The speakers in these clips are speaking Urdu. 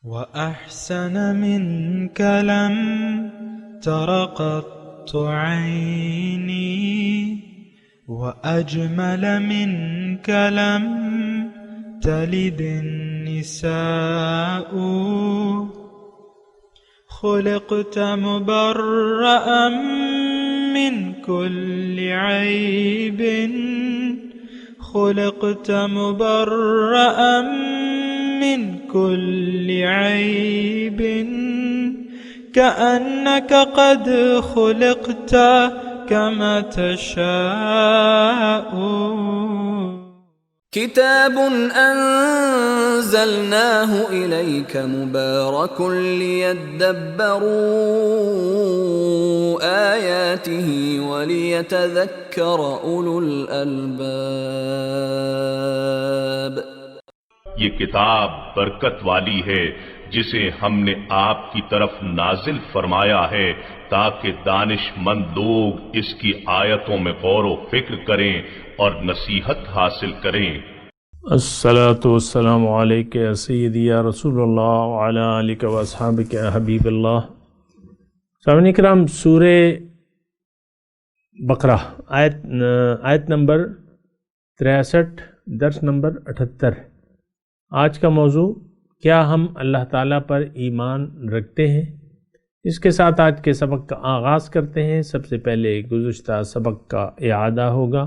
وأحسن منك لم تر قط عيني وأجمل منك لم تلد النساء خلقت مبرأ من كل عيب خلقت مبرأ من كل عيب كأنك قد خلقت كما تشاء كتاب أنزلناه إليك مبارك ليدبروا آياته وليتذكر أولو الألباب. یہ کتاب برکت والی ہے جسے ہم نے آپ کی طرف نازل فرمایا ہے تاکہ دانش مند لوگ اس کی آیتوں میں غور و فکر کریں اور نصیحت حاصل کریں. الصلاۃ والسلام علیک یا سیدی یا رسول اللہ وعلی آلک و اصحابک یا حبیب اللہ. سامعین کرام، سورہ بقرہ آیت نمبر 63، درس نمبر 78. آج کا موضوع، کیا ہم اللہ تعالیٰ پر ایمان رکھتے ہیں؟ اس کے ساتھ آج کے سبق کا آغاز کرتے ہیں. سب سے پہلے گزشتہ سبق کا اعادہ ہوگا.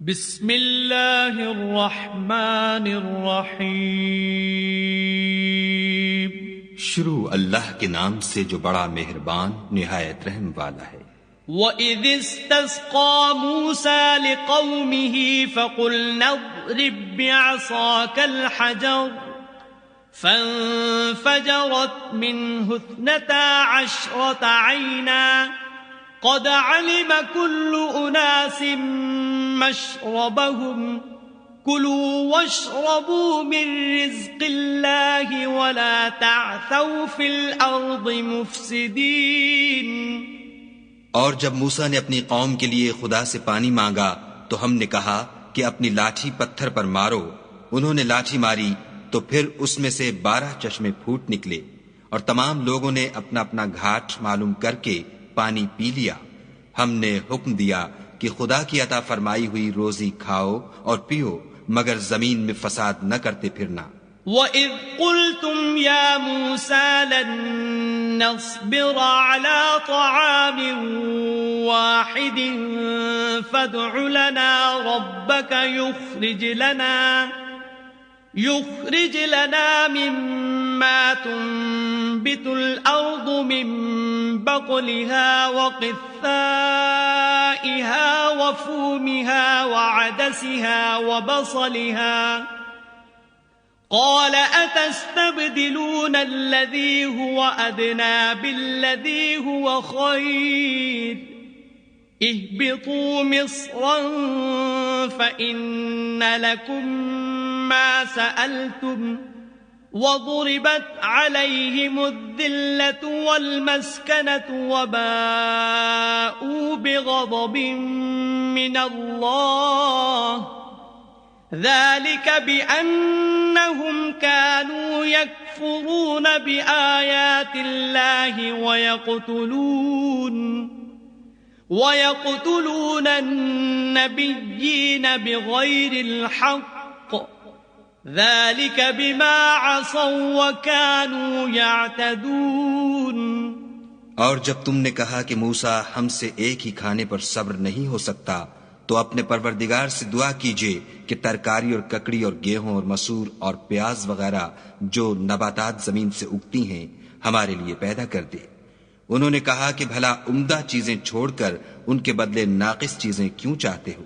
بسم اللہ الرحمن الرحیم. شروع اللہ کے نام سے جو بڑا مہربان نہایت رحم والا ہے. وَإِذِ اسْتَسْقَى مُوسَى لِقَوْمِهِ فَقُلْنَا اضْرِب بِّعَصَاكَ الْحَجَرَ فَانفَجَرَتْ مِنْهُ 12 عَيْنًا قَدْ عَلِمَ كُلُّ أُنَاسٍ مَّشْرَبَهُمْ كُلُوا وَاشْرَبُوا مِن رِّزْقِ اللَّهِ وَلَا تَعْثَوْا فِي الْأَرْضِ مُفْسِدِينَ. اور جب موسیٰ نے اپنی قوم کے لیے خدا سے پانی مانگا تو ہم نے کہا کہ اپنی لاٹھی پتھر پر مارو. انہوں نے لاٹھی ماری تو پھر اس میں سے 12 چشمے پھوٹ نکلے اور تمام لوگوں نے اپنا اپنا گھاٹ معلوم کر کے پانی پی لیا. ہم نے حکم دیا کہ خدا کی عطا فرمائی ہوئی روزی کھاؤ اور پیو مگر زمین میں فساد نہ کرتے پھرنا. وَإِذْ قُلْتُمْ يَا مُوسَى لَن نَّصْبِرَ عَلَىٰ طَعَامٍ وَاحِدٍ فَادْعُ لَنَا رَبَّكَ يُخْرِجْ لَنَا مِمَّا تُنبِتُ الْأَرْضُ مِن بَقْلِهَا وَقِثَّائِهَا وَفُومِهَا وَعَدَسِهَا وَبَصَلِهَا قَالَ أَتَسْتَبْدِلُونَ الَّذِي هُوَ أَدْنَىٰ بِالَّذِي هُوَ خَيْرٌ اهْبِطُوا مِصْرًا فَإِنَّ لَكُم مَّا سَأَلْتُمْ وَضُرِبَتْ عَلَيْهِمُ الذِّلَّةُ وَالْمَسْكَنَةُ وَبَاءُوا بِغَضَبٍ مِّنَ اللَّهِ ذَلِكَ بِأَنَّهُمْ كَانُوا يَكْفُرُونَ بِآيَاتِ اللَّهِ وَيَقْتُلُونَ النَّبِيِّينَ بِغَيْرِ الْحَقِّ ذَلِكَ بِمَا عَصَوْا وَكَانُوا يَعْتَدُونَ. اور جب تم نے کہا کہ موسیٰ ہم سے ایک ہی کھانے پر صبر نہیں ہو سکتا تو اپنے پروردگار سے دعا کیجئے کہ ترکاری اور ککڑی اور گیہوں اور مسور اور پیاز وغیرہ جو نباتات زمین سے اگتی ہیں ہمارے لیے پیدا کر دے. انہوں نے کہا کہ بھلا عمدہ چیزیں چھوڑ کر ان کے بدلے ناقص چیزیں کیوں چاہتے ہو؟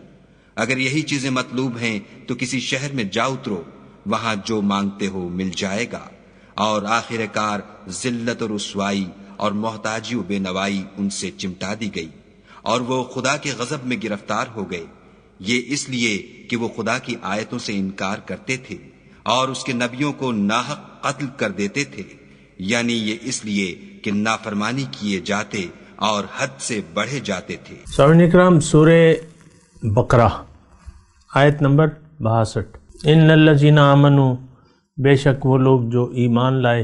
اگر یہی چیزیں مطلوب ہیں تو کسی شہر میں جا اترو، وہاں جو مانگتے ہو مل جائے گا. اور آخر کار ذلت اور رسوائی اور محتاجی و بے نوائی ان سے چمٹا دی گئی اور وہ خدا کے غضب میں گرفتار ہو گئے. یہ اس لیے کہ وہ خدا کی آیتوں سے انکار کرتے تھے اور اس کے نبیوں کو ناحق قتل کر دیتے تھے، یعنی یہ اس لیے کہ نافرمانی کیے جاتے اور حد سے بڑھے جاتے تھے. سامعین اکرام، سورہ بقرہ آیت نمبر 62. ان الذین آمنوا، بے شک وہ لوگ جو ایمان لائے،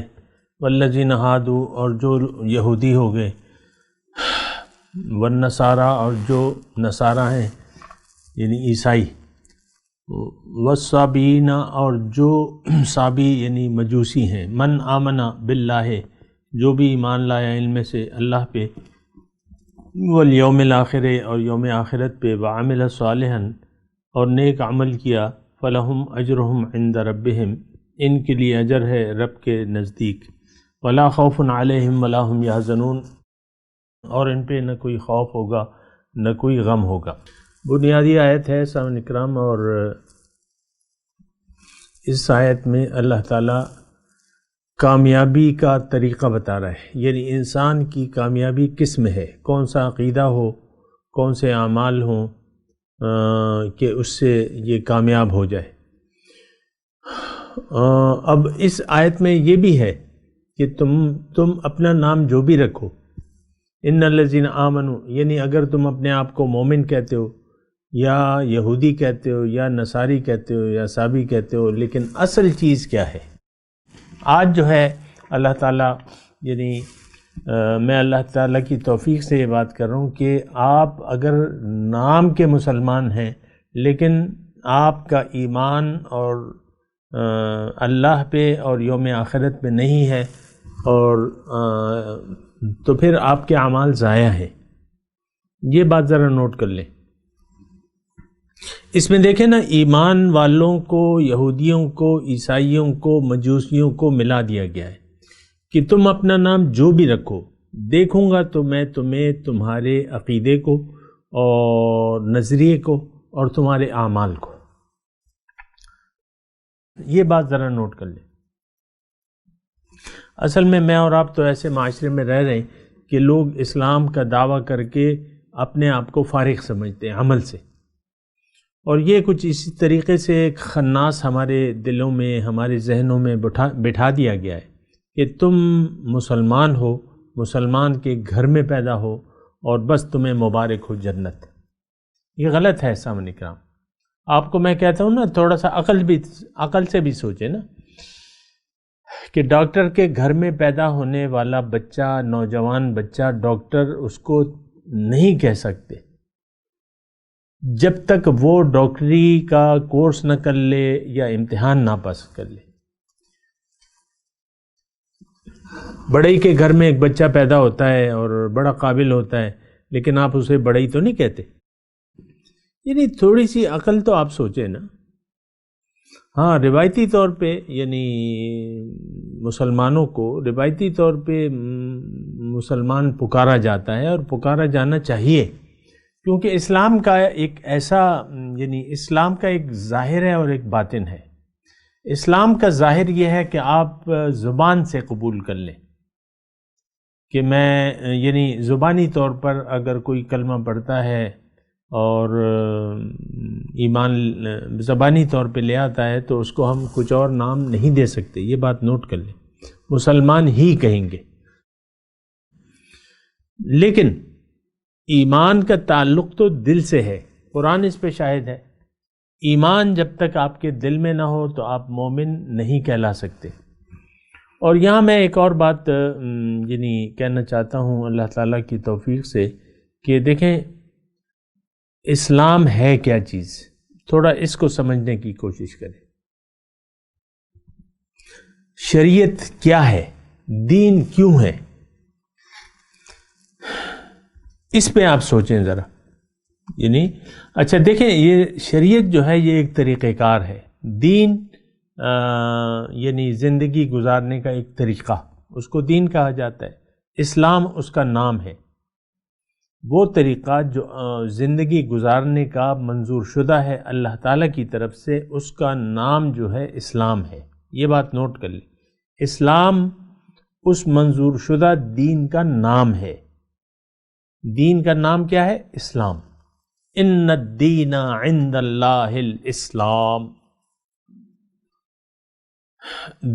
والذین ہادو، اور جو یہودی ہو گئے، والنصارى، اور جو نصارہ ہیں یعنی عیسائی، والصابئین، اور جو صابی یعنی مجوسی ہیں، من آمن باللہ، جو بھی ایمان لایا علم میں سے اللہ پہ، والیوم الآخر، اور یوم آخرت پہ، وعمل صالحا، اور نیک عمل کیا، فلہم اجرہم عند ربہم، ان کے لیے اجر ہے رب کے نزدیک، ولا خوف علیہم ولا ہم یحزنون، اور ان پہ نہ کوئی خوف ہوگا نہ کوئی غم ہوگا۔ بنیادی آیت ہے سامعین اکرام، اور اس آیت میں اللہ تعالیٰ کامیابی کا طریقہ بتا رہا ہے، یعنی انسان کی کامیابی کس میں ہے، کون سا عقیدہ ہو، کون سے اعمال ہوں کہ اس سے یہ کامیاب ہو جائے۔ اب اس آیت میں یہ بھی ہے کہ تم اپنا نام جو بھی رکھو، ان الذین آمنوا، یعنی اگر تم اپنے آپ کو مومن کہتے ہو یا یہودی کہتے ہو یا نصاری کہتے ہو یا صابی کہتے ہو، لیکن اصل چیز کیا ہے؟ آج جو ہے اللہ تعالیٰ، یعنی میں اللہ تعالیٰ کی توفیق سے یہ بات کر رہا ہوں کہ آپ اگر نام کے مسلمان ہیں لیکن آپ کا ایمان اور اللہ پہ اور یوم آخرت پہ نہیں ہے، اور تو پھر آپ کے اعمال ضائع ہیں۔ یہ بات ذرا نوٹ کر لیں۔ اس میں دیکھیں نا، ایمان والوں کو، یہودیوں کو، عیسائیوں کو، مجوسیوں کو ملا دیا گیا ہے کہ تم اپنا نام جو بھی رکھو، دیکھوں گا تو میں تمہیں تمہارے عقیدے کو اور نظریے کو اور تمہارے اعمال کو۔ یہ بات ذرا نوٹ کر لیں۔ اصل میں اور آپ تو ایسے معاشرے میں رہ رہے ہیں کہ لوگ اسلام کا دعویٰ کر کے اپنے آپ کو فارغ سمجھتے ہیں عمل سے، اور یہ کچھ اسی طریقے سے ایک خناس ہمارے دلوں میں، ہمارے ذہنوں میں بٹھا دیا گیا ہے کہ تم مسلمان ہو، مسلمان کے گھر میں پیدا ہو، اور بس تمہیں مبارک ہو جنت۔ یہ غلط ہے سامعین کرام۔ آپ کو میں کہتا ہوں نا، تھوڑا سا عقل سے بھی سوچیں نا، کہ ڈاکٹر کے گھر میں پیدا ہونے والا بچہ، نوجوان بچہ، ڈاکٹر اس کو نہیں کہہ سکتے جب تک وہ ڈاکٹری کا کورس نہ کر لے یا امتحان نہ پاس کر لے۔ بڑئی کے گھر میں ایک بچہ پیدا ہوتا ہے اور بڑا قابل ہوتا ہے، لیکن آپ اسے بڑئی تو نہیں کہتے۔ یعنی تھوڑی سی عقل تو آپ سوچیں نا۔ ہاں، روایتی طور پہ یعنی مسلمانوں کو روایتی طور پہ مسلمان پکارا جاتا ہے، اور پکارا جانا چاہیے، کیونکہ اسلام کا ایک ایسا، یعنی اسلام کا ایک ظاہر ہے اور ایک باطن ہے۔ اسلام کا ظاہر یہ ہے کہ آپ زبان سے قبول کر لیں کہ میں، یعنی زبانی طور پر اگر کوئی کلمہ پڑھتا ہے اور ایمان زبانی طور پہ لے آتا ہے تو اس کو ہم کچھ اور نام نہیں دے سکتے۔ یہ بات نوٹ کر لیں، مسلمان ہی کہیں گے۔ لیکن ایمان کا تعلق تو دل سے ہے، قرآن اس پہ شاہد ہے۔ ایمان جب تک آپ کے دل میں نہ ہو تو آپ مومن نہیں کہلا سکتے۔ اور یہاں میں ایک اور بات یعنی کہنا چاہتا ہوں اللہ تعالیٰ کی توفیق سے، کہ دیکھیں اسلام ہے کیا چیز، تھوڑا اس کو سمجھنے کی کوشش کریں۔ شریعت کیا ہے، دین کیوں ہے، اس پہ آپ سوچیں ذرا۔ یعنی اچھا دیکھیں، یہ شریعت جو ہے یہ ایک طریقہ کار ہے، دین یعنی زندگی گزارنے کا ایک طریقہ، اس کو دین کہا جاتا ہے۔ اسلام اس کا نام ہے، وہ طریقہ جو زندگی گزارنے کا منظور شدہ ہے اللہ تعالیٰ کی طرف سے، اس کا نام جو ہے اسلام ہے۔ یہ بات نوٹ کر لیں، اسلام اس منظور شدہ دین کا نام ہے۔ دین کا نام کیا ہے؟ اسلام۔ ان الدین عند اللہ الاسلام۔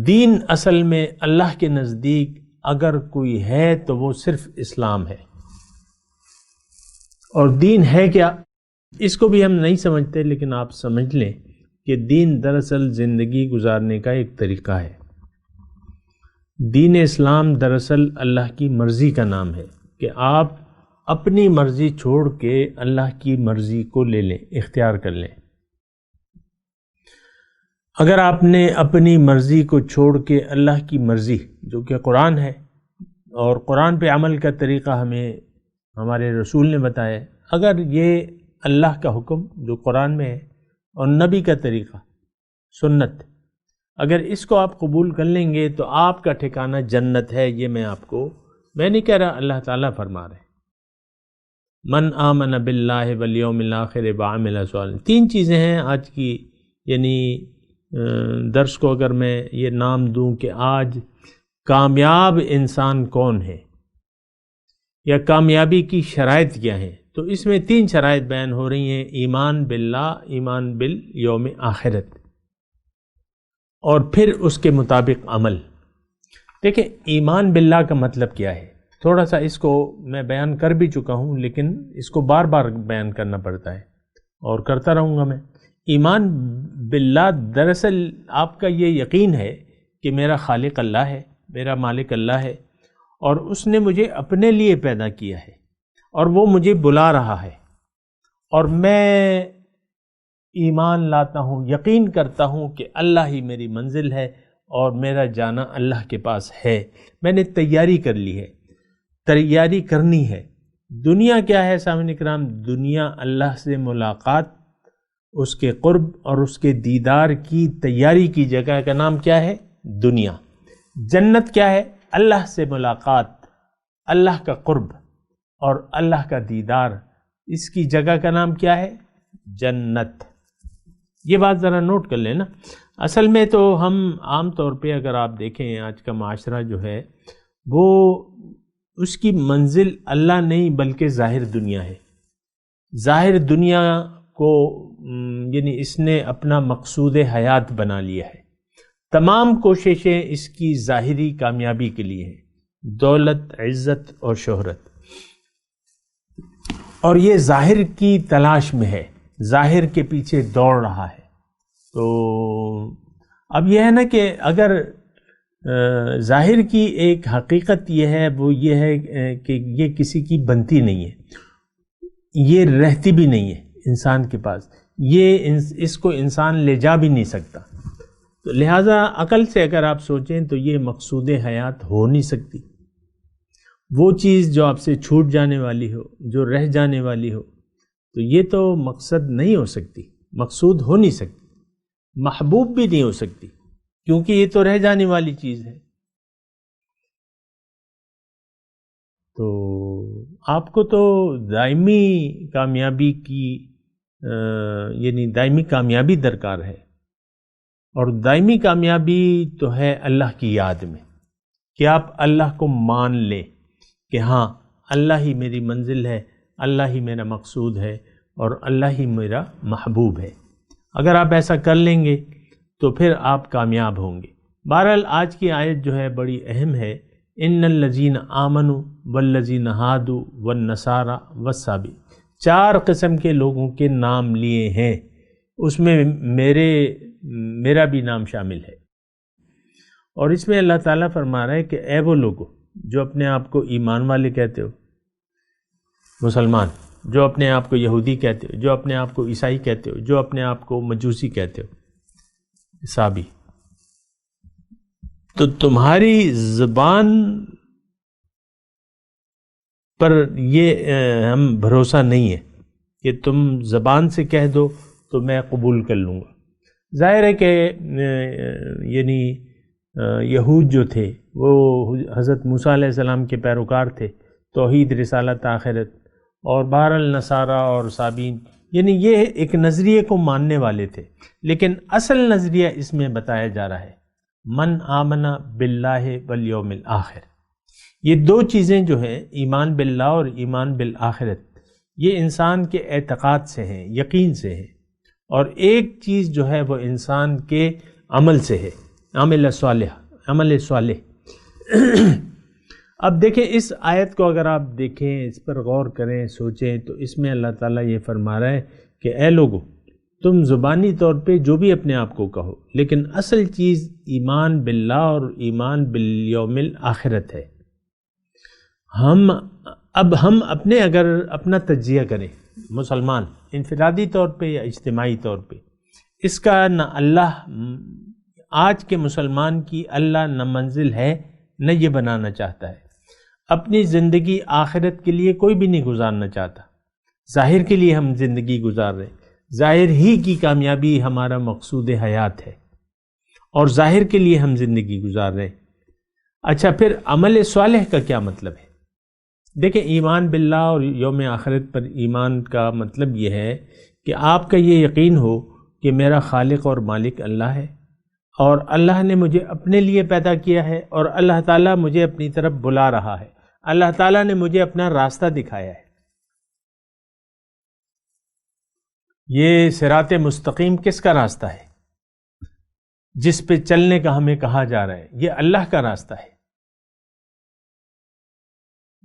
دین اصل میں اللہ کے نزدیک اگر کوئی ہے تو وہ صرف اسلام ہے۔ اور دین ہے کیا، اس کو بھی ہم نہیں سمجھتے، لیکن آپ سمجھ لیں کہ دین دراصل زندگی گزارنے کا ایک طریقہ ہے۔ دین اسلام دراصل اللہ کی مرضی کا نام ہے کہ آپ اپنی مرضی چھوڑ کے اللہ کی مرضی کو لے لیں، اختیار کر لیں۔ اگر آپ نے اپنی مرضی کو چھوڑ کے اللہ کی مرضی جو کہ قرآن ہے، اور قرآن پہ عمل کا طریقہ ہمیں ہمارے رسول نے بتایا ہے، اگر یہ اللہ کا حکم جو قرآن میں ہے اور نبی کا طریقہ سنت، اگر اس کو آپ قبول کر لیں گے تو آپ کا ٹھکانہ جنت ہے۔ یہ میں نہیں کہہ رہا، اللہ تعالیٰ فرما رہے ہیں، من آمن باللہ والیوم الآخر وعمل صالحا۔ 3 چیزیں ہیں آج کی، یعنی درس کو اگر میں یہ نام دوں کہ آج کامیاب انسان کون ہے یا کامیابی کی شرائط کیا ہیں، تو اس میں 3 شرائط بیان ہو رہی ہیں: ایمان باللہ، ایمان بالیوم آخرت، اور پھر اس کے مطابق عمل۔ دیکھیں ایمان باللہ کا مطلب کیا ہے، تھوڑا سا اس کو میں بیان کر بھی چکا ہوں، لیکن اس کو بار بار بیان کرنا پڑتا ہے اور کرتا رہوں گا میں۔ ایمان باللہ دراصل آپ کا یہ یقین ہے کہ میرا خالق اللہ ہے، میرا مالک اللہ ہے، اور اس نے مجھے اپنے لیے پیدا کیا ہے، اور وہ مجھے بلا رہا ہے، اور میں ایمان لاتا ہوں، یقین کرتا ہوں کہ اللہ ہی میری منزل ہے اور میرا جانا اللہ کے پاس ہے۔ میں نے تیاری کر لی ہے، تیاری کرنی ہے۔ دنیا کیا ہے سامعین اکرام؟ دنیا اللہ سے ملاقات، اس کے قرب اور اس کے دیدار کی تیاری کی جگہ کا نام کیا ہے؟ دنیا۔ جنت کیا ہے؟ اللہ سے ملاقات، اللہ کا قرب اور اللہ کا دیدار، اس کی جگہ کا نام کیا ہے؟ جنت۔ یہ بات ذرا نوٹ کر لیں نا۔ اصل میں تو ہم عام طور پہ اگر آپ دیکھیں آج کا معاشرہ جو ہے وہ اس کی منزل اللہ نہیں بلکہ ظاہر دنیا ہے۔ ظاہر دنیا کو یعنی اس نے اپنا مقصود حیات بنا لیا ہے۔ تمام کوششیں اس کی ظاہری کامیابی کے لیے ہیں، دولت، عزت اور شہرت، اور یہ ظاہر کی تلاش میں ہے، ظاہر کے پیچھے دوڑ رہا ہے۔ تو اب یہ ہے نا کہ اگر ظاہر کی ایک حقیقت یہ ہے، وہ یہ ہے کہ یہ کسی کی بنتی نہیں ہے، یہ رہتی بھی نہیں ہے انسان کے پاس، یہ اس کو انسان لے جا بھی نہیں سکتا۔ تو لہٰذا عقل سے اگر آپ سوچیں تو یہ مقصود حیات ہو نہیں سکتی۔ وہ چیز جو آپ سے چھوٹ جانے والی ہو، جو رہ جانے والی ہو، تو یہ تو مقصد نہیں ہو سکتی، مقصود ہو نہیں سکتی، محبوب بھی نہیں ہو سکتی، کیونکہ یہ تو رہ جانے والی چیز ہے۔ تو آپ کو تو دائمی کامیابی کی یعنی دائمی کامیابی درکار ہے، اور دائمی کامیابی تو ہے اللہ کی یاد میں، کہ آپ اللہ کو مان لیں کہ ہاں اللہ ہی میری منزل ہے، اللہ ہی میرا مقصود ہے، اور اللہ ہی میرا محبوب ہے۔ اگر آپ ایسا کر لیں گے تو پھر آپ کامیاب ہوں گے۔ بہرحال آج کی آیت جو ہے بڑی اہم ہے۔ ان الذین آمنوا والذین ہادوا والنصارى والصابئین، 4 قسم کے لوگوں کے نام لیے ہیں، اس میں میرا بھی نام شامل ہے۔ اور اس میں اللہ تعالیٰ فرما رہا ہے کہ اے وہ لوگوں جو اپنے آپ کو ایمان والے کہتے ہو، مسلمان، جو اپنے آپ کو یہودی کہتے ہو، جو اپنے آپ کو عیسائی کہتے ہو، جو اپنے آپ کو مجوسی کہتے ہو، صابی، تو تمہاری زبان پر یہ ہم بھروسہ نہیں ہے کہ تم زبان سے کہہ دو تو میں قبول کر لوں گا۔ ظاہر ہے کہ یعنی یہود جو تھے وہ حضرت موسیٰ علیہ السلام کے پیروکار تھے، توحید، رسالت، آخرت، اور بہرحال نصارہ اور صابین، یعنی یہ ایک نظریے کو ماننے والے تھے، لیکن اصل نظریہ اس میں بتایا جا رہا ہے من آمن باللہ والیوم الآخر۔ یہ 2 چیزیں جو ہیں، ایمان باللہ اور ایمان بالآخرت، یہ انسان کے اعتقاد سے ہیں، یقین سے ہیں، اور ایک چیز جو ہے وہ انسان کے عمل سے ہے، عمل صالح۔ اب دیکھیں اس آیت کو اگر آپ دیکھیں، اس پر غور کریں، سوچیں، تو اس میں اللہ تعالیٰ یہ فرما رہا ہے کہ اے لوگو تم زبانی طور پہ جو بھی اپنے آپ کو کہو، لیکن اصل چیز ایمان باللہ اور ایمان بالیوم الآخرت ہے۔ ہم اپنے اگر اپنا تجزیہ کریں مسلمان انفرادی طور پہ یا اجتماعی طور پہ، اس کا نہ اللہ، آج کے مسلمان کی اللہ نہ منزل ہے نہ یہ بنانا چاہتا ہے۔ اپنی زندگی آخرت کے لیے کوئی بھی نہیں گزارنا چاہتا، ظاہر کے لیے ہم زندگی گزار رہے ہیں، ظاہر ہی کی کامیابی ہمارا مقصود حیات ہے اور ظاہر کے لیے ہم زندگی گزار رہے ہیں۔ اچھا، پھر عمل صالح کا کیا مطلب ہے؟ دیکھیں، ایمان باللہ اور یوم آخرت پر ایمان کا مطلب یہ ہے کہ آپ کا یہ یقین ہو کہ میرا خالق اور مالک اللہ ہے، اور اللہ نے مجھے اپنے لیے پیدا کیا ہے، اور اللہ تعالیٰ مجھے اپنی طرف بلا رہا ہے، اللہ تعالیٰ نے مجھے اپنا راستہ دکھایا ہے۔ یہ صراط مستقیم کس کا راستہ ہے؟ جس پہ چلنے کا ہمیں کہا جا رہا ہے، یہ اللہ کا راستہ ہے۔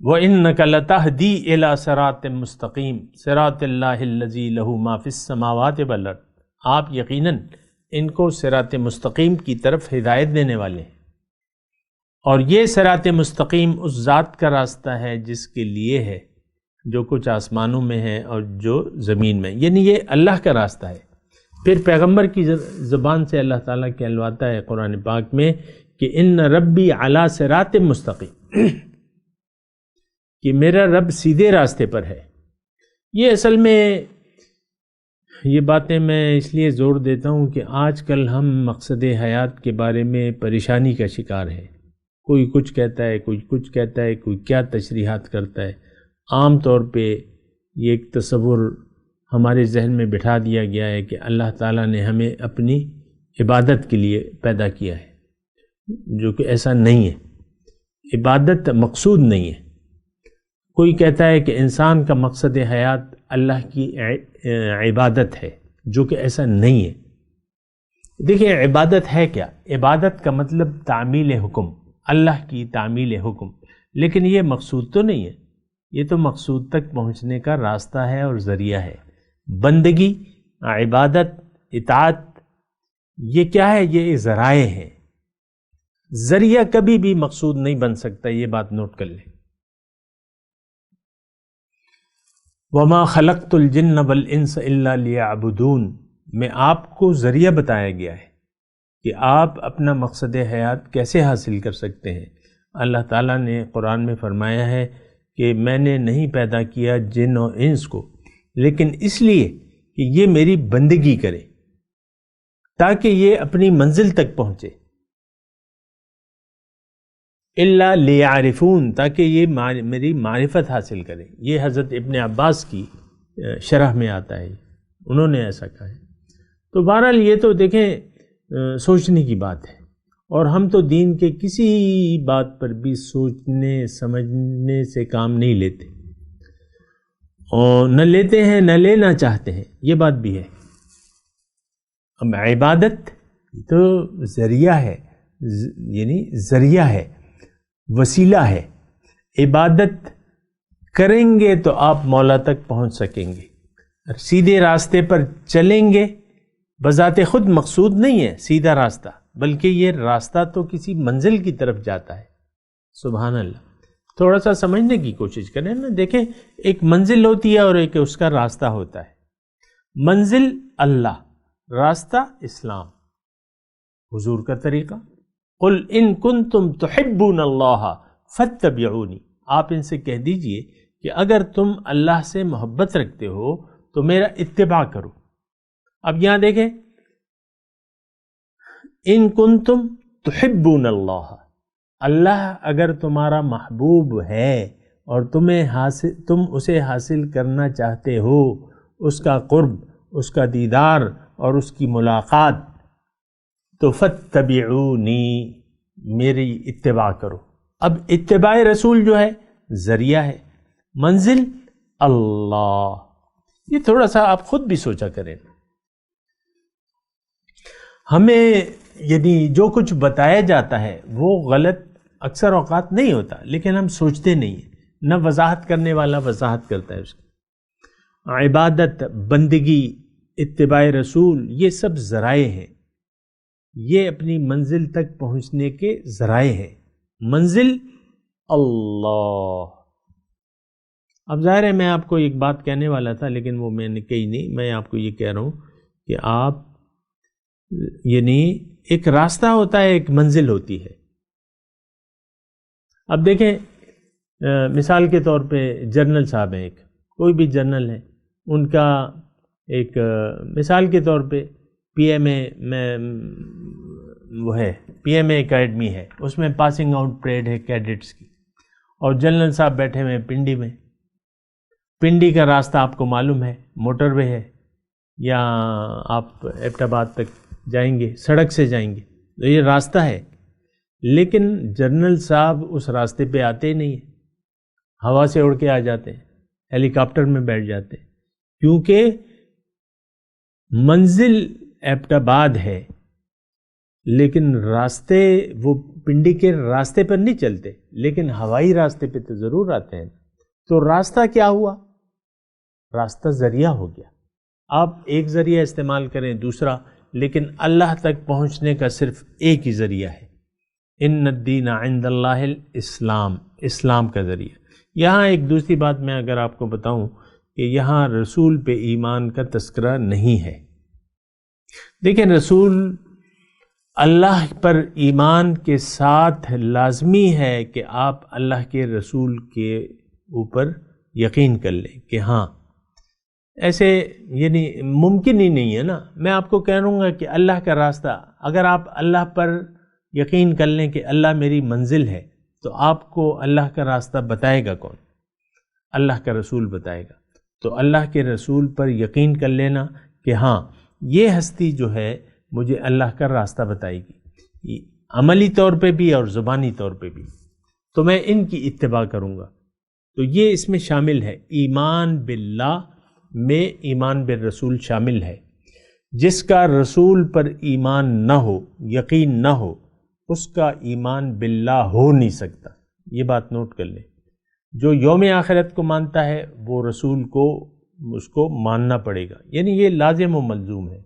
وَإِنَّكَ لَتَهْدِي إِلَى صِرَاطٍ مُسْتَقِيمٍ صِرَاطِ اللَّهِ الَّذِي لَهُ مَا فِي السَّمَاوَاتِ وَالْأَرْضِ، آپ یقیناً ان کو صراط مستقیم کی طرف ہدایت دینے والے ہیں، اور یہ صراط مستقیم اس ذات کا راستہ ہے جس کے لیے ہے جو کچھ آسمانوں میں ہے اور جو زمین میں، یعنی یہ اللہ کا راستہ ہے۔ پھر پیغمبر کی زبان سے اللہ تعالیٰ کہلواتا ہے قرآن پاک میں کہ ان ربی علی صراط مستقیم، کہ میرا رب سیدھے راستے پر ہے۔ یہ اصل میں یہ باتیں میں اس لیے زور دیتا ہوں کہ آج کل ہم مقصد حیات کے بارے میں پریشانی کا شکار ہیں، کوئی کچھ کہتا ہے، کوئی کچھ کہتا ہے، کوئی کیا تشریحات کرتا ہے۔ عام طور پہ یہ ایک تصور ہمارے ذہن میں بٹھا دیا گیا ہے کہ اللہ تعالیٰ نے ہمیں اپنی عبادت کے لیے پیدا کیا ہے، جو کہ ایسا نہیں ہے۔ عبادت مقصود نہیں ہے۔ کوئی کہتا ہے کہ انسان کا مقصد حیات اللہ کی عبادت ہے، جو کہ ایسا نہیں ہے۔ دیکھیں، عبادت ہے کیا؟ عبادت کا مطلب تعمیل حکم، اللہ کی تعمیل حکم، لیکن یہ مقصود تو نہیں ہے، یہ تو مقصود تک پہنچنے کا راستہ ہے اور ذریعہ ہے۔ بندگی، عبادت، اطاعت، یہ کیا ہے؟ یہ ذرائع ہیں، ذریعہ کبھی بھی مقصود نہیں بن سکتا، یہ بات نوٹ کر لیں۔ وَمَا خَلَقْتُ الْجِنَّ وَالْإِنسَ إِلَّا لِيَعْبُدُونَ، میں آپ کو ذریعہ بتایا گیا ہے کہ آپ اپنا مقصد حیات کیسے حاصل کر سکتے ہیں۔ اللہ تعالیٰ نے قرآن میں فرمایا ہے کہ میں نے نہیں پیدا کیا جن و انس کو لیکن اس لیے کہ یہ میری بندگی کرے، تاکہ یہ اپنی منزل تک پہنچے۔ الا لیعرفون، تاکہ یہ میری معرفت حاصل کرے۔ یہ حضرت ابن عباس کی شرح میں آتا ہے، انہوں نے ایسا کہا ہے۔ تو بہرحال یہ تو دیکھیں سوچنے کی بات ہے، اور ہم تو دین کے کسی بات پر بھی سوچنے سمجھنے سے کام نہیں لیتے، اور نہ لیتے ہیں نہ لینا چاہتے ہیں، یہ بات بھی ہے۔ اب عبادت تو ذریعہ ہے، یعنی ذریعہ ہے، وسیلہ ہے۔ عبادت کریں گے تو آپ مولا تک پہنچ سکیں گے۔ سیدھے راستے پر چلیں گے، بذات خود مقصود نہیں ہے سیدھا راستہ، بلکہ یہ راستہ تو کسی منزل کی طرف جاتا ہے۔ سبحان اللہ، تھوڑا سا سمجھنے کی کوشش کریں نا۔ دیکھیں، ایک منزل ہوتی ہے اور ایک اس کا راستہ ہوتا ہے۔ منزل اللہ، راستہ اسلام، حضور کا طریقہ۔ قل ان کنتم تحبون اللہ فاتبعونی، آپ ان سے کہہ دیجئے کہ اگر تم اللہ سے محبت رکھتے ہو تو میرا اتباع کرو۔ اب یہاں دیکھیں، ان کنتم تحبون اللہ، اللہ اگر تمہارا محبوب ہے اور تم اسے حاصل کرنا چاہتے ہو، اس کا قرب، اس کا دیدار اور اس کی ملاقات، تو فاتبعونی، میری اتباع کرو۔ اب اتباع رسول جو ہے ذریعہ ہے، منزل اللہ۔ یہ تھوڑا سا آپ خود بھی سوچا کریں۔ ہمیں یعنی جو کچھ بتایا جاتا ہے وہ غلط اکثر اوقات نہیں ہوتا، لیکن ہم سوچتے نہیں ہیں۔ نہ وضاحت کرنے والا وضاحت کرتا ہے اس کی۔ عبادت، بندگی، اتباع رسول، یہ سب ذرائع ہیں، یہ اپنی منزل تک پہنچنے کے ذرائع ہیں۔ منزل اللہ۔ اب ظاہر ہے میں آپ کو ایک بات کہنے والا تھا لیکن وہ میں نے کہی نہیں، میں آپ کو یہ کہہ رہا ہوں کہ آپ یعنی ایک راستہ ہوتا ہے، ایک منزل ہوتی ہے۔ اب دیکھیں مثال کے طور پہ جنرل صاحب ہیں، ایک کوئی بھی جنرل ہے، ان کا ایک مثال کے طور پہ پی ایم اے میں وہ ہے، پی ایم اے اکیڈمی ہے، اس میں پاسنگ آؤٹ پریڈ ہے کیڈٹس کی، اور جنرل صاحب بیٹھے ہوئے ہیں پنڈی میں۔ پنڈی کا راستہ آپ کو معلوم ہے، موٹر وے ہے، یا آپ ایبٹ آباد تک جائیں گے سڑک سے جائیں گے، تو یہ راستہ ہے۔ لیکن جنرل صاحب اس راستے پہ آتے ہی نہیں ہیں، ہوا سے اڑ کے آ جاتے ہیں، ہیلی کاپٹر میں بیٹھ جاتے ہیں، کیونکہ منزل ایبٹ آباد ہے لیکن راستے وہ پنڈی کے راستے پر نہیں چلتے، لیکن ہوائی راستے پہ تو ضرور آتے ہیں۔ تو راستہ کیا ہوا؟ راستہ ذریعہ ہو گیا۔ آپ ایک ذریعہ استعمال کریں دوسرا، لیکن اللہ تک پہنچنے کا صرف ایک ہی ذریعہ ہے۔ ان الدین عند اللہ الاسلام، اسلام کا ذریعہ۔ یہاں ایک دوسری بات میں اگر آپ کو بتاؤں کہ یہاں رسول پہ ایمان کا تذکرہ نہیں ہے۔ دیکھیں رسول اللہ پر ایمان کے ساتھ لازمی ہے کہ آپ اللہ کے رسول کے اوپر یقین کر لیں کہ ہاں ایسے یعنی ممکن ہی نہیں ہے نا۔ میں آپ کو کہہ رہوں گا کہ اللہ کا راستہ، اگر آپ اللہ پر یقین کر لیں کہ اللہ میری منزل ہے، تو آپ کو اللہ کا راستہ بتائے گا کون؟ اللہ کا رسول بتائے گا۔ تو اللہ کے رسول پر یقین کر لینا کہ ہاں یہ ہستی جو ہے مجھے اللہ کا راستہ بتائے گی، عملی طور پہ بھی اور زبانی طور پہ بھی، تو میں ان کی اتباع کروں گا۔ تو یہ اس میں شامل ہے، ایمان باللہ میں ایمان بالرسول شامل ہے۔ جس کا رسول پر ایمان نہ ہو، یقین نہ ہو، اس کا ایمان باللہ ہو نہیں سکتا۔ یہ بات نوٹ کر لیں۔ جو یوم آخرت کو مانتا ہے وہ رسول کو اس کو ماننا پڑے گا، یعنی یہ لازم و ملزوم ہے۔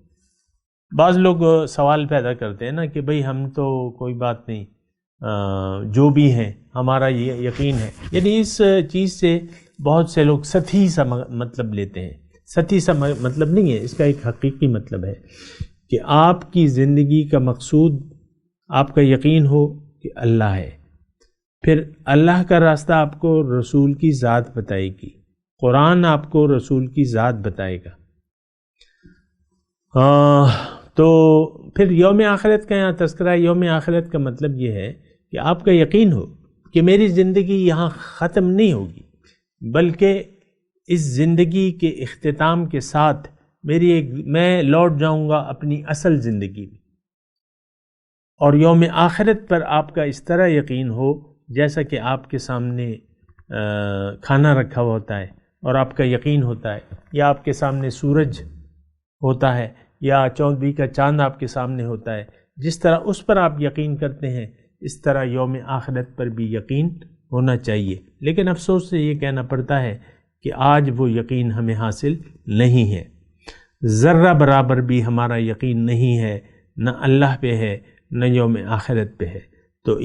بعض لوگ سوال پیدا کرتے ہیں نا کہ بھئی ہم تو کوئی بات نہیں، جو بھی ہیں ہمارا یہ یقین ہے، یعنی اس چیز سے بہت سے لوگ سطحی سا مطلب لیتے ہیں۔ سطحی سا مطلب نہیں ہے، اس کا ایک حقیقی مطلب ہے کہ آپ کی زندگی کا مقصود آپ کا یقین ہو کہ اللہ ہے، پھر اللہ کا راستہ آپ کو رسول کی ذات بتائے گی، قرآن آپ کو رسول کی ذات بتائے گا۔ تو پھر یوم آخرت کا یہاں تذکرہ ہے۔ یوم آخرت کا مطلب یہ ہے کہ آپ کا یقین ہو کہ میری زندگی یہاں ختم نہیں ہوگی، بلکہ اس زندگی کے اختتام کے ساتھ میں لوٹ جاؤں گا اپنی اصل زندگی میں۔ اور یوم آخرت پر آپ کا اس طرح یقین ہو جیسا کہ آپ کے سامنے کھانا رکھا ہوا ہوتا ہے اور آپ کا یقین ہوتا ہے، یا آپ کے سامنے سورج ہوتا ہے، یا 14ویں کا چاند آپ کے سامنے ہوتا ہے، جس طرح اس پر آپ یقین کرتے ہیں اس طرح یوم آخرت پر بھی یقین ہونا چاہیے۔ لیکن افسوس سے یہ کہنا پڑتا ہے کہ آج وہ یقین ہمیں حاصل نہیں ہے، ذرہ برابر بھی ہمارا یقین نہیں ہے، نہ اللہ پہ ہے نہ یوم آخرت پہ ہے۔ تو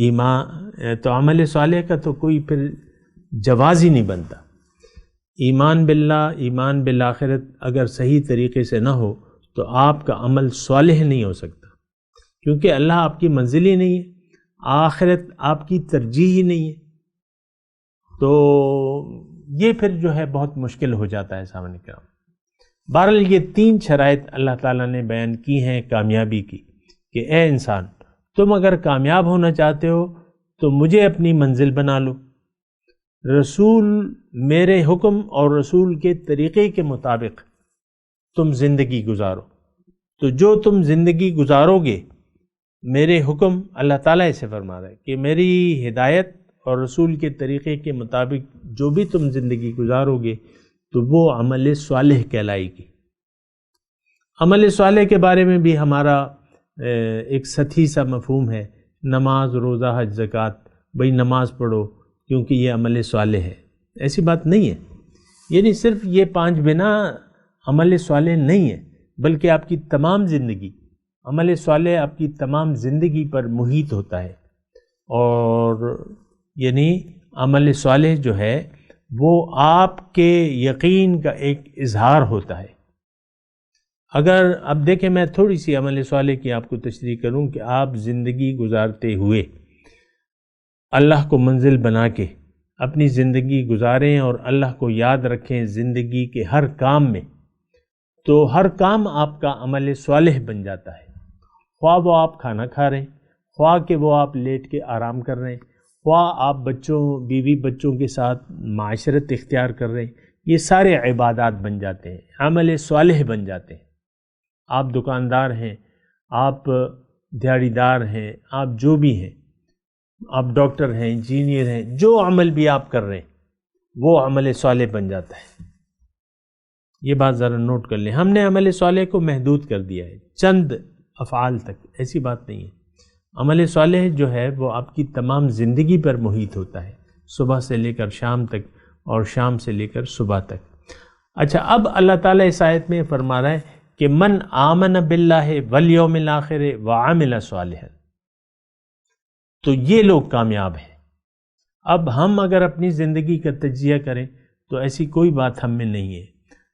تو عمل صالح کا تو کوئی پھر جواز ہی نہیں بنتا۔ ایمان باللہ، ایمان بالآخرت اگر صحیح طریقے سے نہ ہو تو آپ کا عمل صالح نہیں ہو سکتا، کیونکہ اللہ آپ کی منزل ہی نہیں ہے، آخرت آپ کی ترجیح ہی نہیں ہے۔ تو یہ پھر جو ہے بہت مشکل ہو جاتا ہے سامنے کرام۔ بہرحال یہ 3 شرائط اللہ تعالیٰ نے بیان کی ہیں کامیابی کی، کہ اے انسان تم اگر کامیاب ہونا چاہتے ہو تو مجھے اپنی منزل بنا لو، رسول میرے حکم اور رسول کے طریقے کے مطابق تم زندگی گزارو۔ تو جو تم زندگی گزارو گے، میرے حکم اللہ تعالیٰ اسے فرما رہا ہے کہ میری ہدایت اور رسول کے طریقے کے مطابق جو بھی تم زندگی گزارو گے تو وہ عمل صالح کہلائے گی۔ عمل صالح کے بارے میں بھی ہمارا ایک سطحی سا مفہوم ہے، نماز، روزہ، حج، زکوٰۃ، بھئی نماز پڑھو کیونکہ یہ عمل صالح ہے۔ ایسی بات نہیں ہے، یعنی صرف یہ 5 بنا عمل صالح نہیں ہے، بلکہ آپ کی تمام زندگی، عمل صالح آپ کی تمام زندگی پر محیط ہوتا ہے، اور یعنی عمل صالح جو ہے وہ آپ کے یقین کا ایک اظہار ہوتا ہے۔ اگر اب دیکھیں، میں تھوڑی سی عمل صالح کی آپ کو تشریح کروں کہ آپ زندگی گزارتے ہوئے اللہ کو منزل بنا کے اپنی زندگی گزاریں اور اللہ کو یاد رکھیں زندگی کے ہر کام میں، تو ہر کام آپ کا عمل صالح بن جاتا ہے، خواہ وہ آپ کھانا کھا رہے ہیں، خواہ کہ وہ آپ لیٹ کے آرام کر رہے ہیں، خواہ آپ بیوی بچوں کے ساتھ معاشرت اختیار کر رہے ہیں، یہ سارے عبادات بن جاتے ہیں، عمل صالح بن جاتے ہیں۔ آپ دکاندار ہیں، آپ دیہڑی دار ہیں، آپ جو بھی ہیں، آپ ڈاکٹر ہیں، انجینئر ہیں، جو عمل بھی آپ کر رہے ہیں وہ عمل صالح بن جاتا ہے۔ یہ بات ذرا نوٹ کر لیں، ہم نے عمل صالح کو محدود کر دیا ہے چند افعال تک، ایسی بات نہیں ہے۔ عمل صالح جو ہے وہ آپ کی تمام زندگی پر محیط ہوتا ہے، صبح سے لے کر شام تک اور شام سے لے کر صبح تک۔ اچھا، اب اللہ تعالیٰ اس آیت میں فرما رہا ہے کہ من آمن باللہ والیوم الآخر وعمل صالحا، تو یہ لوگ کامیاب ہیں۔ اب ہم اگر اپنی زندگی کا تجزیہ کریں تو ایسی کوئی بات ہم میں نہیں ہے،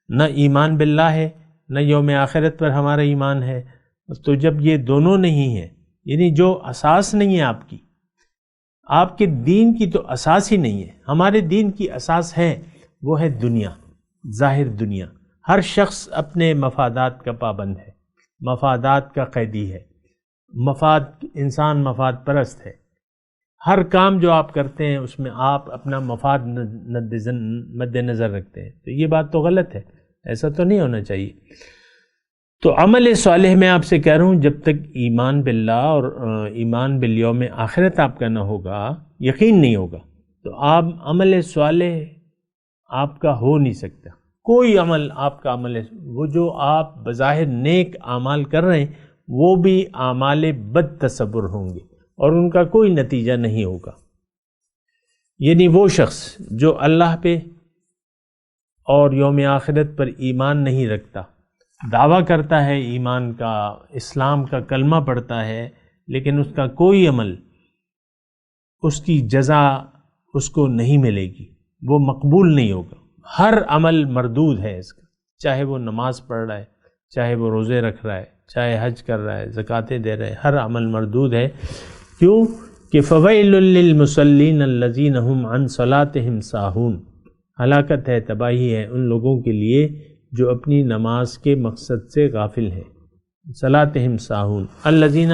نہ ایمان باللہ ہے، نہ یوم آخرت پر ہمارا ایمان ہے۔ تو جب یہ دونوں نہیں ہیں، یعنی جو اساس نہیں ہے آپ کے دین کی، تو اساس ہی نہیں ہے۔ ہمارے دین کی اساس ہے، وہ ہے دنیا، ظاہر دنیا۔ ہر شخص اپنے مفادات کا پابند ہے، مفادات کا قیدی ہے، انسان مفاد پرست ہے۔ ہر کام جو آپ کرتے ہیں اس میں آپ اپنا مفاد مد نظر رکھتے ہیں، تو یہ بات تو غلط ہے، ایسا تو نہیں ہونا چاہیے۔ تو عمل صالح میں آپ سے کہہ رہا ہوں، جب تک ایمان باللہ اور ایمان بالیوم آخرت آپ کا نہ ہوگا، یقین نہیں ہوگا، تو آپ عمل صالح آپ کا ہو نہیں سکتا۔ کوئی عمل آپ کا عمل ہے، وہ جو آپ بظاہر نیک اعمال کر رہے ہیں وہ بھی اعمال بد تصور ہوں گے اور ان کا کوئی نتیجہ نہیں ہوگا۔ یعنی وہ شخص جو اللہ پہ اور یوم آخرت پر ایمان نہیں رکھتا، دعویٰ کرتا ہے ایمان کا، اسلام کا کلمہ پڑھتا ہے، لیکن اس کا کوئی عمل، اس کی جزا اس کو نہیں ملے گی، وہ مقبول نہیں ہوگا۔ ہر عمل مردود ہے اس کا، چاہے وہ نماز پڑھ رہا ہے، چاہے وہ روزے رکھ رہا ہے، چاہے حج کر رہا ہے، زکاتیں دے رہا ہے، ہر عمل مردود ہے۔ کیوں کہ فویل للمصلین الذین هم عن صلاتهم ساہون، ہلاکت ہے، تباہی ہے ان لوگوں کے لیے جو اپنی نماز کے مقصد سے غافل ہیں۔ صلاتهم ساہون الذین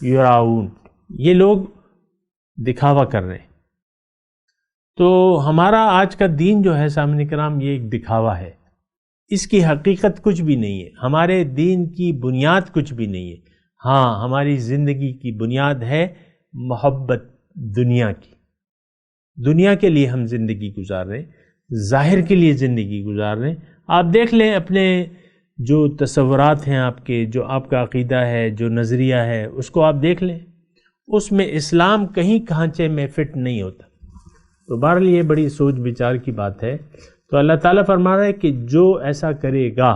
یراؤون، یہ لوگ دکھاوا کر رہے ہیں۔ تو ہمارا آج کا دین جو ہے سامعین کرام، یہ ایک دکھاوا ہے، اس کی حقیقت کچھ بھی نہیں ہے، ہمارے دین کی بنیاد کچھ بھی نہیں ہے۔ ہاں، ہماری زندگی کی بنیاد ہے محبت دنیا کی، دنیا کے لیے ہم زندگی گزار رہے ہیں، ظاہر کے لیے زندگی گزار رہے ہیں۔ آپ دیکھ لیں اپنے جو تصورات ہیں آپ کے، جو آپ کا عقیدہ ہے، جو نظریہ ہے، اس کو آپ دیکھ لیں، اس میں اسلام کہیں کھانچے میں فٹ نہیں ہوتا۔ تو بہرحال یہ بڑی سوچ بچار کی بات ہے۔ تو اللہ تعالیٰ فرما رہا ہے کہ جو ایسا کرے گا،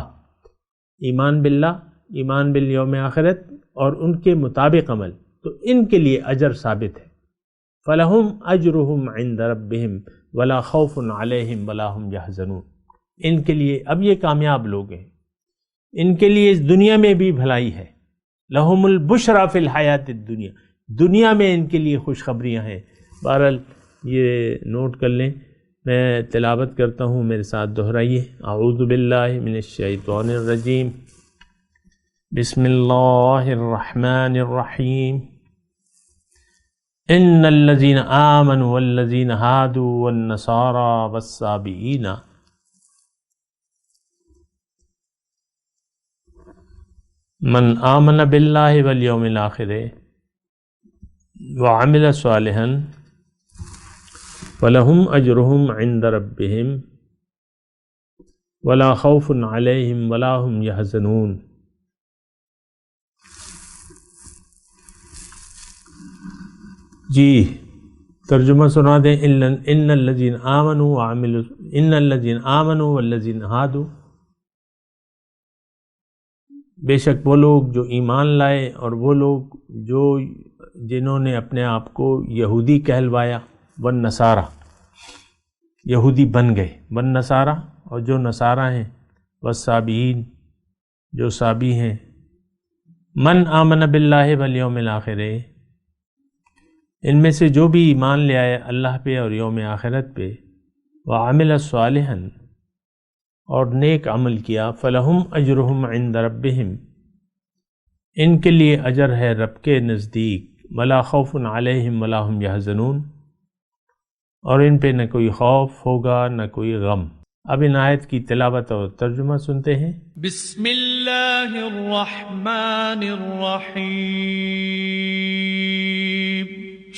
ایمان باللہ، ایمان بالیوم آخرت اور ان کے مطابق عمل، تو ان کے لیے اجر ثابت ہے۔ فَلَهُمْ أَجْرُهُمْ عِنْدَ رَبِّهِمْ وَلَا خَوْفٌ عَلَيْهِمْ وَلَا هُمْ يَحْزَنُونَ، ان کے لیے، اب یہ کامیاب لوگ ہیں، ان کے لیے اس دنیا میں بھی بھلائی ہے۔ لَهُمُ الْبُشْرَى فِي الْحَيَاةِ الدُّنْيَا، دنیا میں ان کے لیے خوشخبریاں ہیں۔ بہرحال یہ نوٹ کر لیں، میں تلاوت کرتا ہوں، میرے ساتھ دہرائیے۔ اعوذ باللہ من الشیطان الرجیم، بسم اللہ الرحمن الرحیم۔ ان الذین آمنوا والذین ہادوا والنصارى والصابئین من آمن باللہ والیوم الآخر وعمل صالحا فلہم اجرہم عند ربہم ولا خوف علیہم ولا ہم یحزنون۔ جی ترجمہ سنا دیں۔ ان الذین آمنوا والذین ہادوا، بے شک وہ لوگ جو ایمان لائے اور وہ لوگ جنہوں نے اپنے آپ کو یہودی کہلوایا، والنصارہ، یہودی بن گئے، والنصارہ، اور جو نصارہ ہیں، والصابئین، جو صابی ہیں، من آمن باللہ والیوم الآخر، ان میں سے جو بھی ایمان لے آئے اللہ پہ اور یوم آخرت پہ، وعمل صالحا، اور نیک عمل کیا، فلہم اجرہم عند ربہم، ان کے لیے اجر ہے رب کے نزدیک، ولا خوف علیہم ولا ہم یحزنون، اور ان پہ نہ کوئی خوف ہوگا نہ کوئی غم۔ اب ان آیت کی تلاوت اور ترجمہ سنتے ہیں۔ بسم اللہ الرحمن الرحیم،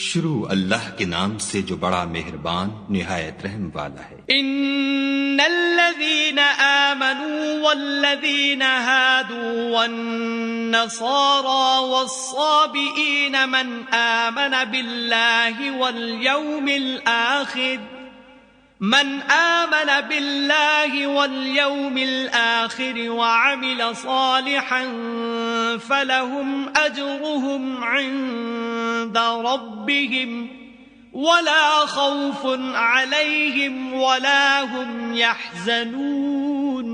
شروع اللہ کے نام سے جو بڑا مہربان نہایت رحم والا ہے۔ ان الذين آمنوا والذين هادوا والنصارى والصابئين من آمن بالله واليوم الآخر وعمل صالحا فلهم أجرهم عند ربهم ولا خوف عليهم ولا هم يحزنون۔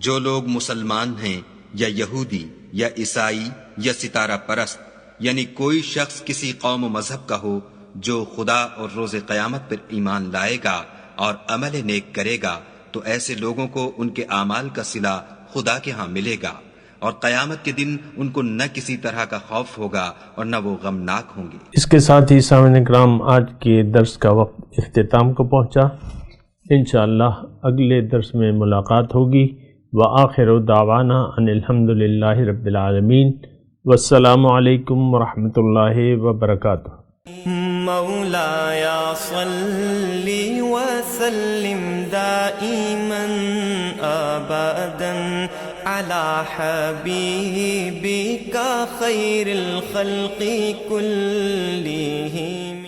جو لوگ مسلمان ہیں یا یہودی یا عیسائی یا ستارہ پرست، یعنی کوئی شخص کسی قوم و مذہب کا ہو، جو خدا اور روز قیامت پر ایمان لائے گا اور عمل نیک کرے گا، تو ایسے لوگوں کو ان کے اعمال کا صلہ خدا کے ہاں ملے گا، اور قیامت کے دن ان کو نہ کسی طرح کا خوف ہوگا اور نہ وہ غمناک ہوں گے۔ اس کے ساتھ ہی سامعین کرام آج کے درس کا وقت اختتام کو پہنچا۔ انشاءاللہ اگلے درس میں ملاقات ہوگی۔ وآخر دعوانا ان الحمد للہ رب العالمین، والسلام علیکم ورحمۃ اللہ وبرکاتہ۔ مولایا صلی وسلم دائما ابدا علی حبیبک خیر الخلق کلہم۔